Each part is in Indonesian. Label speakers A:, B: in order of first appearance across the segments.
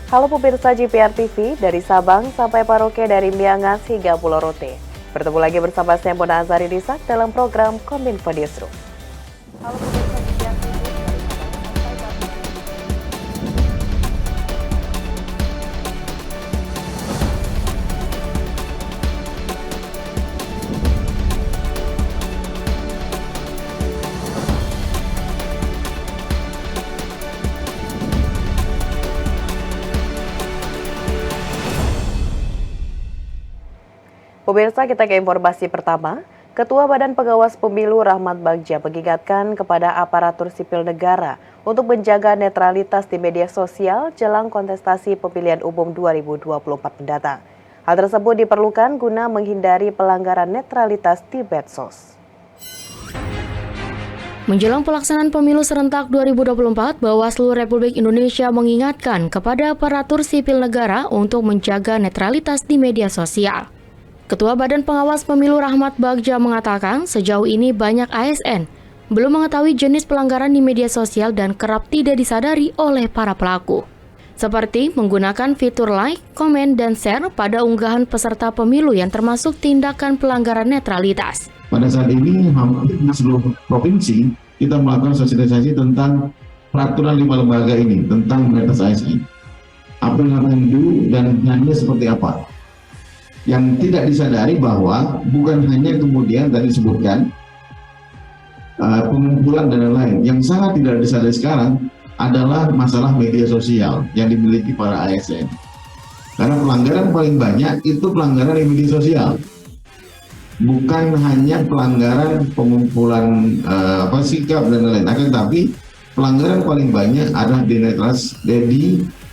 A: Halo pemirsa GPR TV, dari Sabang sampai Paroke, dari Miangas hingga Pulau Rote. Bertemu lagi bersama saya Mona Azari Disak dalam program Kominfo Newsroom. Halo pemirsa GPR TV, dari Sabang sampai Paroke. Pemirsa, kita ke informasi pertama. Ketua Badan Pengawas Pemilu Rahmat Bagja mengingatkan kepada aparatur sipil negara untuk menjaga netralitas di media sosial jelang kontestasi pemilihan umum 2024 mendatang. Hal tersebut diperlukan guna menghindari pelanggaran netralitas di medsos.
B: Menjelang pelaksanaan pemilu serentak 2024, Bawaslu Republik Indonesia mengingatkan kepada aparatur sipil negara untuk menjaga netralitas di media sosial. Ketua Badan Pengawas Pemilu Rahmat Bagja mengatakan sejauh ini banyak ASN belum mengetahui jenis pelanggaran di media sosial dan kerap tidak disadari oleh para pelaku. Seperti menggunakan fitur like, komen, dan share pada unggahan peserta pemilu yang termasuk tindakan pelanggaran netralitas.
C: Pada saat ini hampir di seluruh provinsi kita melakukan sosialisasi tentang peraturan 5 lembaga ini tentang netralitas ASN. Apa yang akan dulu dan hanya seperti apa. Yang tidak disadari bahwa bukan hanya kemudian tadi disebutkan pengumpulan dan lain-lain. Yang sangat tidak disadari sekarang adalah masalah media sosial yang dimiliki para ASN. Karena pelanggaran paling banyak itu pelanggaran di media sosial. Bukan hanya pelanggaran pengumpulan sikap dan lain-lain, akan tapi pelanggaran paling banyak adalah di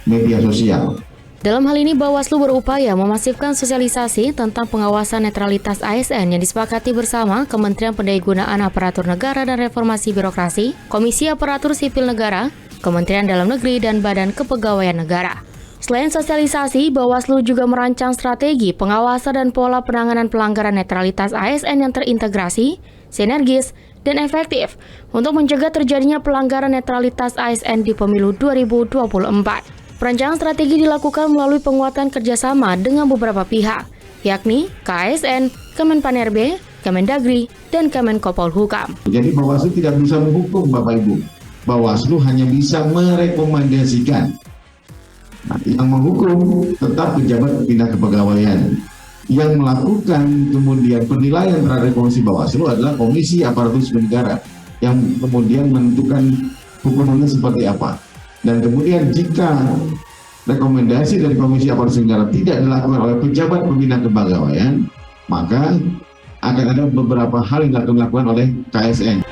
C: media sosial.
B: Dalam hal ini, Bawaslu berupaya memasifkan sosialisasi tentang pengawasan netralitas ASN yang disepakati bersama Kementerian Pendayagunaan Aparatur Negara dan Reformasi Birokrasi, Komisi Aparatur Sipil Negara, Kementerian Dalam Negeri, dan Badan Kepegawaian Negara. Selain sosialisasi, Bawaslu juga merancang strategi pengawasan dan pola penanganan pelanggaran netralitas ASN yang terintegrasi, sinergis, dan efektif untuk mencegah terjadinya pelanggaran netralitas ASN di pemilu 2024. Perancangan strategi dilakukan melalui penguatan kerjasama dengan beberapa pihak, yakni KASN, Kemenpan-RB, Kemendagri, dan Kemenkopolhukam.
C: Jadi Bawaslu tidak bisa menghukum Bapak Ibu. Bawaslu hanya bisa merekomendasikan. Nah, yang menghukum tetap pejabat pembina kepegawaian. Yang melakukan kemudian penilaian terhadap Komisi Bawaslu adalah Komisi Aparatur Sipil Negara yang kemudian menentukan hukumannya seperti apa. Dan kemudian jika rekomendasi dari Komisi Aparatur Sipil Negara tidak dilakukan oleh pejabat pembina kepegawaian, maka akan ada beberapa hal yang dilakukan oleh KASN.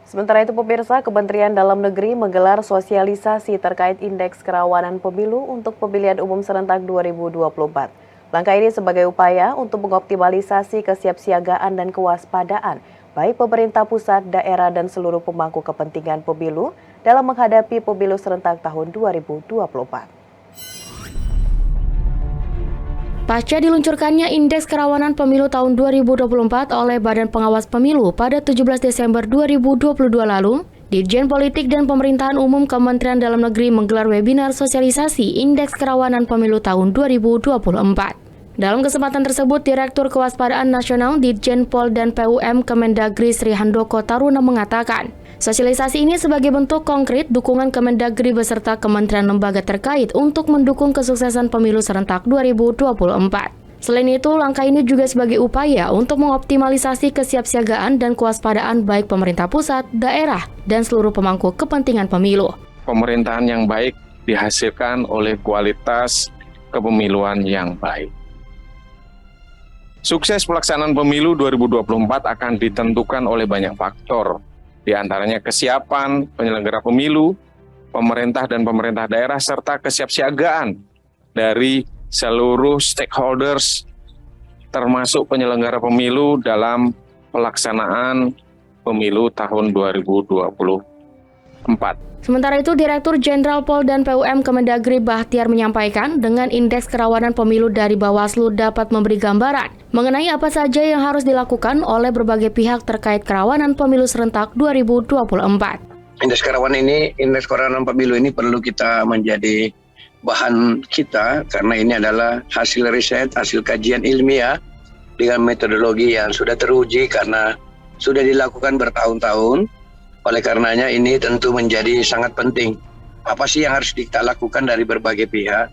A: Sementara itu pemirsa, Kementerian Dalam Negeri menggelar sosialisasi terkait indeks kerawanan pemilu untuk pemilihan umum serentak 2024. Langkah ini sebagai upaya untuk mengoptimalisasi kesiapsiagaan dan kewaspadaan baik pemerintah pusat, daerah, dan seluruh pemangku kepentingan pemilu dalam menghadapi pemilu serentak tahun 2024.
B: Pasca diluncurkannya Indeks Kerawanan Pemilu tahun 2024 oleh Badan Pengawas Pemilu pada 17 Desember 2022 lalu, Dirjen Politik dan Pemerintahan Umum Kementerian Dalam Negeri menggelar webinar sosialisasi Indeks Kerawanan Pemilu tahun 2024. Dalam kesempatan tersebut, Direktur Kewaspadaan Nasional Ditjen Pol dan PUM Kemendagri Sri Handoko Taruna mengatakan, sosialisasi ini sebagai bentuk konkret dukungan Kemendagri beserta kementerian lembaga terkait untuk mendukung kesuksesan pemilu serentak 2024. Selain itu, langkah ini juga sebagai upaya untuk mengoptimalisasi kesiapsiagaan dan kewaspadaan baik pemerintah pusat, daerah, dan seluruh pemangku kepentingan pemilu.
D: Pemerintahan yang baik dihasilkan oleh kualitas kepemiluan yang baik. Sukses pelaksanaan pemilu 2024 akan ditentukan oleh banyak faktor, di antaranya kesiapan penyelenggara pemilu, pemerintah dan pemerintah daerah, serta kesiapsiagaan dari seluruh stakeholders, termasuk penyelenggara pemilu dalam pelaksanaan pemilu tahun 2024.
B: Sementara itu, Direktur Jenderal Pol dan PUM Kemendagri Bahtiar menyampaikan dengan indeks kerawanan pemilu dari Bawaslu dapat memberi gambaran mengenai apa saja yang harus dilakukan oleh berbagai pihak terkait kerawanan pemilu serentak 2024.
E: Indeks kerawanan pemilu ini perlu kita menjadi bahan kita karena ini adalah hasil riset, hasil kajian ilmiah dengan metodologi yang sudah teruji karena sudah dilakukan bertahun-tahun. Oleh karenanya ini tentu menjadi sangat penting. Apa sih yang harus kita lakukan dari berbagai pihak?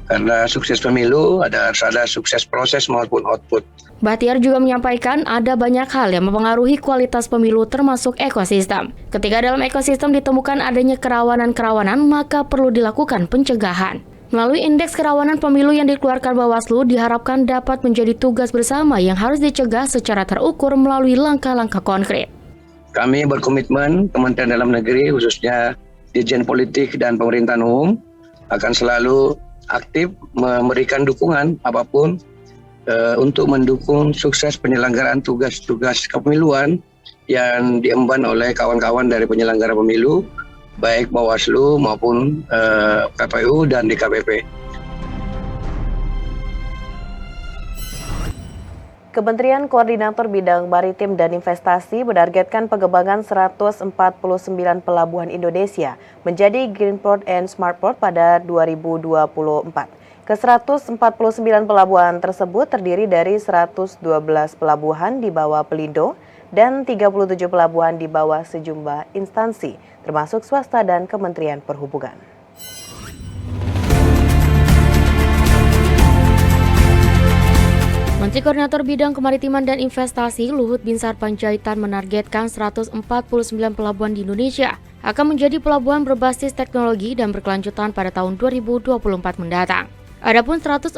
E: Karena sukses pemilu harus ada sukses proses maupun output.
B: Bahtiar juga menyampaikan ada banyak hal yang mempengaruhi kualitas pemilu termasuk ekosistem. Ketika dalam ekosistem ditemukan adanya kerawanan-kerawanan, maka perlu dilakukan pencegahan. Melalui indeks kerawanan pemilu yang dikeluarkan Bawaslu diharapkan dapat menjadi tugas bersama yang harus dicegah secara terukur melalui langkah-langkah konkret.
E: Kami berkomitmen Kementerian Dalam Negeri khususnya Dirjen Politik dan Pemerintahan Umum akan selalu aktif memberikan dukungan apapun untuk mendukung sukses penyelenggaraan tugas-tugas kepemiluan yang diemban oleh kawan-kawan dari penyelenggara pemilu, baik Bawaslu maupun KPU dan DKPP.
A: Kementerian Koordinator Bidang Maritim dan Investasi menargetkan pengembangan 149 pelabuhan Indonesia menjadi Green Port and Smart Port pada 2024. Ke-149 pelabuhan tersebut terdiri dari 112 pelabuhan di bawah Pelindo dan 37 pelabuhan di bawah sejumlah instansi, termasuk swasta dan Kementerian Perhubungan.
B: Menteri Koordinator Bidang Kemaritiman dan Investasi Luhut Binsar Panjaitan menargetkan 149 pelabuhan di Indonesia akan menjadi pelabuhan berbasis teknologi dan berkelanjutan pada tahun 2024 mendatang. Adapun 149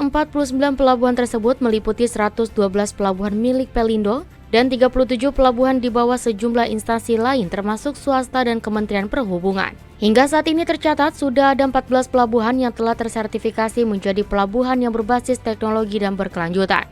B: pelabuhan tersebut meliputi 112 pelabuhan milik Pelindo dan 37 pelabuhan di bawah sejumlah instansi lain termasuk swasta dan Kementerian Perhubungan. Hingga saat ini tercatat sudah ada 14 pelabuhan yang telah tersertifikasi menjadi pelabuhan yang berbasis teknologi dan berkelanjutan.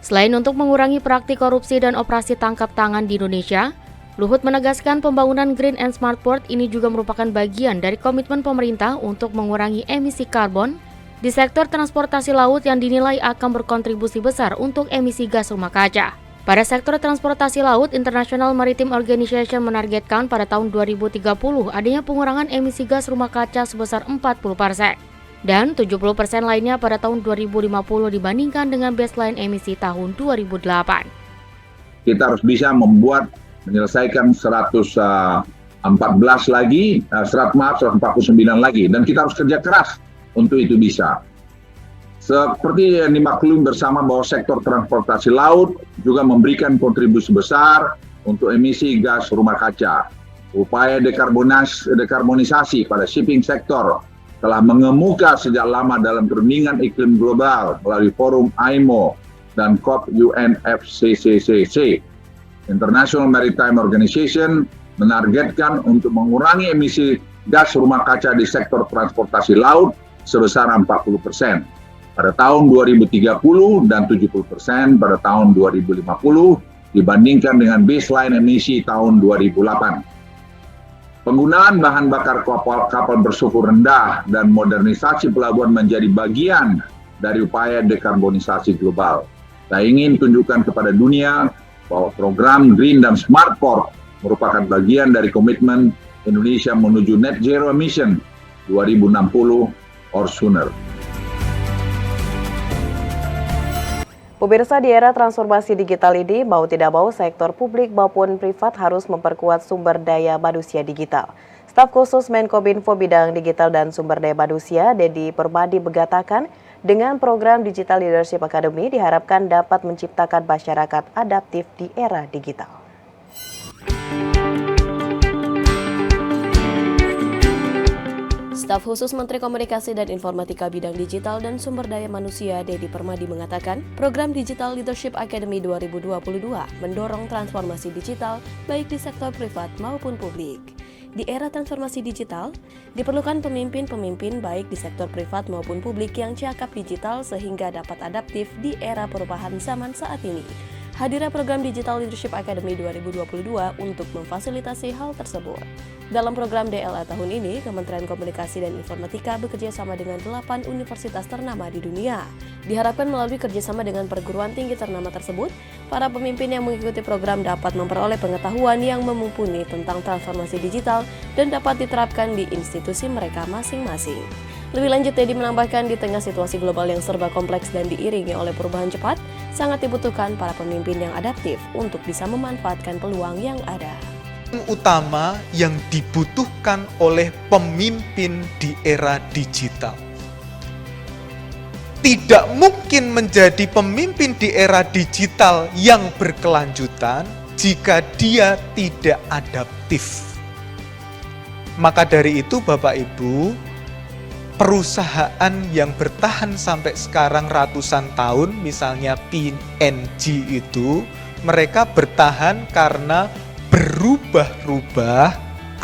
B: Selain untuk mengurangi praktik korupsi dan operasi tangkap tangan di Indonesia, Luhut menegaskan pembangunan Green and Smart Port ini juga merupakan bagian dari komitmen pemerintah untuk mengurangi emisi karbon di sektor transportasi laut yang dinilai akan berkontribusi besar untuk emisi gas rumah kaca. Pada sektor transportasi laut, International Maritime Organization menargetkan pada tahun 2030 adanya pengurangan emisi gas rumah kaca sebesar 40%. Dan 70% lainnya pada tahun 2050 dibandingkan dengan baseline emisi tahun 2008.
F: Kita harus bisa menyelesaikan 149 lagi, dan kita harus kerja keras untuk itu bisa. Seperti yang dimaklumi bersama bahwa sektor transportasi laut juga memberikan kontribusi besar untuk emisi gas rumah kaca. Upaya dekarbonisasi pada shipping sektor telah mengemuka sejak lama dalam perundingan iklim global melalui forum IMO dan COP UNFCCC. International Maritime Organization menargetkan untuk mengurangi emisi gas rumah kaca di sektor transportasi laut sebesar 40% pada tahun 2030 dan 70% pada tahun 2050 dibandingkan dengan baseline emisi tahun 2008. Penggunaan bahan bakar kapal bersuhu rendah dan modernisasi pelabuhan menjadi bagian dari upaya dekarbonisasi global. Saya ingin tunjukkan kepada dunia bahwa program Green dan Smart Port merupakan bagian dari komitmen Indonesia menuju net zero emission 2060 or sooner.
A: Pemirsa, di era transformasi digital ini, mau tidak mau sektor publik maupun privat harus memperkuat sumber daya manusia digital. Staf khusus Menkominfo Bidang Digital dan Sumber Daya Manusia, Dedi Permadi, mengatakan dengan program Digital Leadership Academy diharapkan dapat menciptakan masyarakat adaptif di era digital. Staf khusus Menteri Komunikasi dan Informatika Bidang Digital dan Sumber Daya Manusia, Dedi Permadi, mengatakan program Digital Leadership Academy 2022 mendorong transformasi digital baik di sektor privat maupun publik. Di era transformasi digital, diperlukan pemimpin-pemimpin baik di sektor privat maupun publik yang cakap digital sehingga dapat adaptif di era perubahan zaman saat ini.
G: hadirnya program Digital Leadership Academy 2022 untuk memfasilitasi hal tersebut. Dalam program DLA tahun ini, Kementerian Komunikasi dan Informatika bekerja sama dengan 8 universitas ternama di dunia. Diharapkan melalui kerjasama dengan perguruan tinggi ternama tersebut, para pemimpin yang mengikuti program dapat memperoleh pengetahuan yang mumpuni tentang transformasi digital dan dapat diterapkan di institusi mereka masing-masing. Lebih lanjut, Teddy menambahkan di tengah situasi global yang serba kompleks dan diiringi oleh perubahan cepat, sangat dibutuhkan para pemimpin yang adaptif untuk bisa memanfaatkan peluang yang ada.
H: Utama yang dibutuhkan oleh pemimpin di era digital. Tidak mungkin menjadi pemimpin di era digital yang berkelanjutan jika dia tidak adaptif. Maka dari itu Bapak Ibu, perusahaan yang bertahan sampai sekarang ratusan tahun, misalnya PNG itu, mereka bertahan karena berubah-ubah,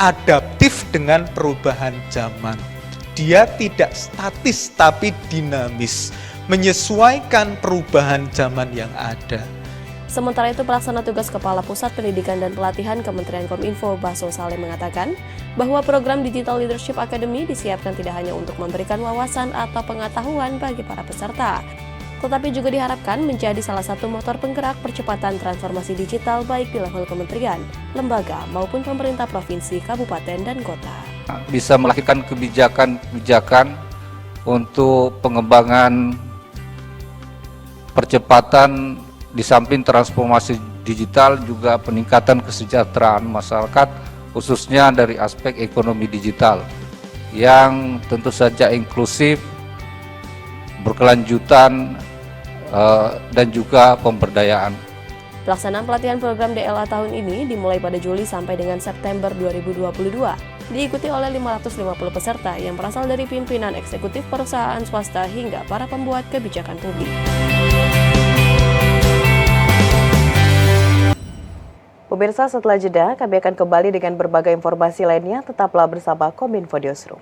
H: adaptif dengan perubahan zaman. Dia tidak statis tapi dinamis, menyesuaikan perubahan zaman yang ada.
G: Sementara itu, pelaksana tugas Kepala Pusat Pendidikan dan Pelatihan Kementerian Kominfo, Baso Saleh mengatakan bahwa program Digital Leadership Academy disiapkan tidak hanya untuk memberikan wawasan atau pengetahuan bagi para peserta, tetapi juga diharapkan menjadi salah satu motor penggerak percepatan transformasi digital baik di level kementerian, lembaga, maupun pemerintah provinsi, kabupaten, dan kota.
I: Bisa melahirkan kebijakan-kebijakan untuk pengembangan percepatan di samping transformasi digital juga peningkatan kesejahteraan masyarakat, khususnya dari aspek ekonomi digital yang tentu saja inklusif, berkelanjutan, dan juga pemberdayaan.
G: Pelaksanaan pelatihan program DLA tahun ini dimulai pada Juli sampai dengan September 2022. Diikuti oleh 550 peserta yang berasal dari pimpinan eksekutif perusahaan swasta hingga para pembuat kebijakan publik.
A: Pemirsa, setelah jeda, kami akan kembali dengan berbagai informasi lainnya. Tetaplah bersama Kominfo Newsroom.